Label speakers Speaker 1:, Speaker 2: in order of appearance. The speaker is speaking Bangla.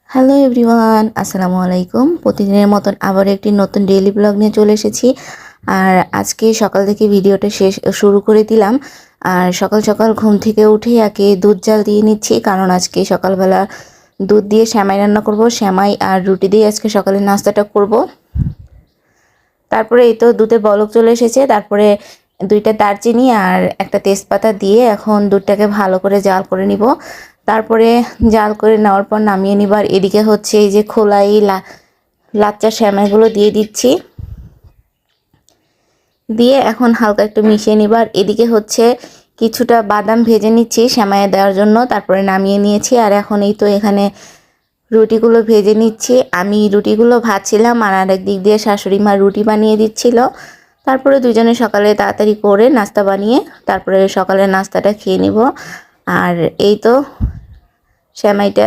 Speaker 1: হ্যালো এভরিওয়ান, আসসালামু আলাইকুম। প্রতিদিনের মতন আবার একটি নতুন ডেইলি ব্লগ নিয়ে চলে এসেছি। আর আজকে সকাল থেকে ভিডিওটা শুরু করে দিলাম। আর সকাল সকাল ঘুম থেকে উঠেই আগে দুধ জাল দিয়ে নিচ্ছি, কারণ আজকে সকালবেলা দুধ দিয়ে সেমাই রান্না করব। সেমাই আর রুটি দিয়ে আজকে সকালের নাস্তাটা করব। তারপরে এই তো দুধে বলক চলে এসেছে। তারপরে দুইটা দারচিনি আর একটা তেজপাতা দিয়ে এখন দুধটাকে ভালো করে জাল করে নিব। তারপরে জাল করে নেওয়ার পর নামিয়ে নিবার এদিকে হচ্ছে এই যে খোলাই লাচ্চা সেমাইগুলো দিয়ে দিচ্ছি, দিয়ে এখন হালকা একটু মিশিয়ে নিবার এদিকে হচ্ছে কিছুটা বাদাম ভেজে নিচ্ছি সেমাইয়ে দেওয়ার জন্য। তারপরে নামিয়ে নিয়েছি। আর এখন এই তো এখানে রুটিগুলো ভেজে নিচ্ছি। আমি রুটিগুলো ভাজছিলাম আর আরেক দিক দিয়ে শাশুড়ি মা রুটি বানিয়ে দিচ্ছিল। তারপরে দুজনে সকালে তাড়াতাড়ি করে নাস্তা বানিয়ে তারপরে সকালের নাস্তাটা খেয়ে নিব। আর এই তো সেমাইটা